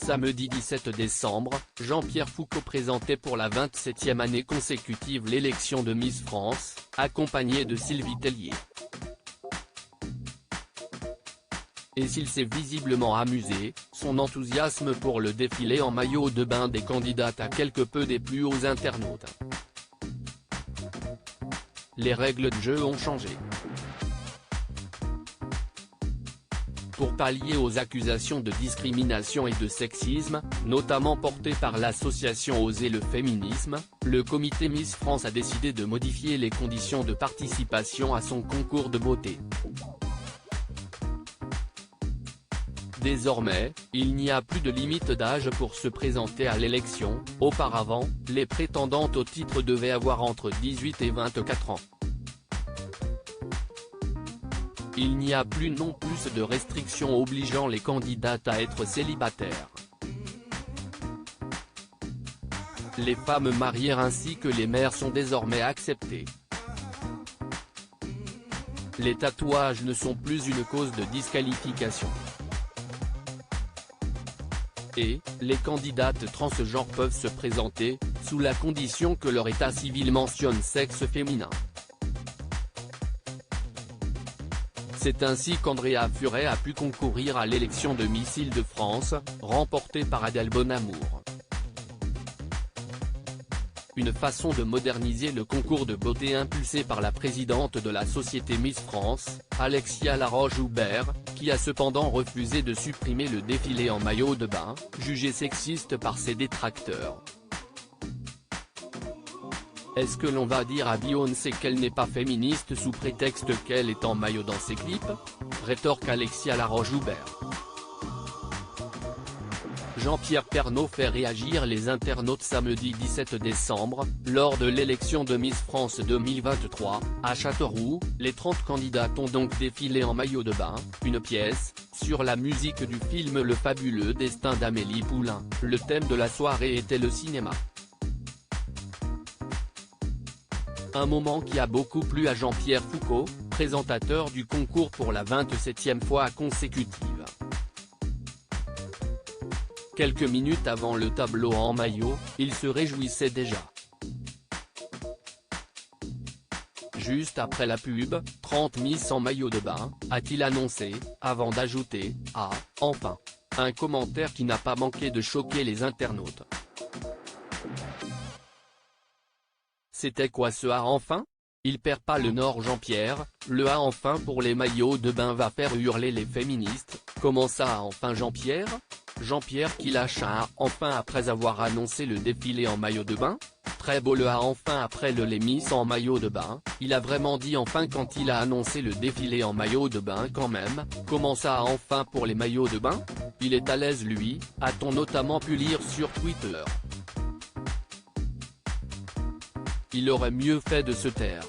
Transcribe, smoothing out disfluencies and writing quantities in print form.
Samedi 17 décembre, Jean-Pierre Foucault présentait pour la 27e année consécutive l'élection de Miss France, accompagné de Sylvie Tellier. Et s'il s'est visiblement amusé, son enthousiasme pour le défilé en maillot de bain des candidates a quelque peu déplu aux internautes. Les règles de jeu ont changé. Pour pallier aux accusations de discrimination et de sexisme, notamment portées par l'association Oser le féminisme, le comité Miss France a décidé de modifier les conditions de participation à son concours de beauté. Désormais, il n'y a plus de limite d'âge pour se présenter à l'élection. Auparavant, les prétendantes au titre devaient avoir entre 18 et 24 ans. Il n'y a plus non plus de restrictions obligeant les candidates à être célibataires. Les femmes mariées ainsi que les mères sont désormais acceptées. Les tatouages ne sont plus une cause de disqualification. Et, les candidates transgenres peuvent se présenter, sous la condition que leur état civil mentionne sexe féminin. C'est ainsi qu'Andrea Furet a pu concourir à l'élection de Miss Île-de-France, remportée par Adèle Bonamour. Une façon de moderniser le concours de beauté impulsé par la présidente de la société Miss France, Alexia Laroche-Joubert, qui a cependant refusé de supprimer le défilé en maillot de bain, jugé sexiste par ses détracteurs. Est-ce que l'on va dire à Beyoncé qu'elle n'est pas féministe sous prétexte qu'elle est en maillot dans ses clips? Rétorque Alexia Laroche-Joubert. Jean-Pierre Pernaut fait réagir les internautes samedi 17 décembre, lors de l'élection de Miss France 2023, à Châteauroux. Les 30 candidates ont donc défilé en maillot de bain, une pièce, sur la musique du film Le fabuleux destin d'Amélie Poulain. Le thème de la soirée était le cinéma. Un moment qui a beaucoup plu à Jean-Pierre Foucault, présentateur du concours pour la 27e fois consécutive. Quelques minutes avant le tableau en maillot, il se réjouissait déjà. Juste après la pub, 30 Miss en maillot de bain, a-t-il annoncé, avant d'ajouter « Ah, enfin !» un commentaire qui n'a pas manqué de choquer les internautes. C'était quoi ce « Ah enfin ?» Il perd pas le nord Jean-Pierre, le « Ah enfin » pour les maillots de bain va faire hurler les féministes. Comment ça enfin Jean-Pierre? Jean-Pierre qui lâche un « Ah enfin » après avoir annoncé le défilé en maillot de bain? Très beau le « Ah enfin » après le les Miss en maillot de bain, il a vraiment dit enfin quand il a annoncé le défilé en maillot de bain quand même. Comment ça enfin pour les maillots de bain? Il est à l'aise lui, a-t-on notamment pu lire sur Twitter. Il aurait mieux fait de se taire.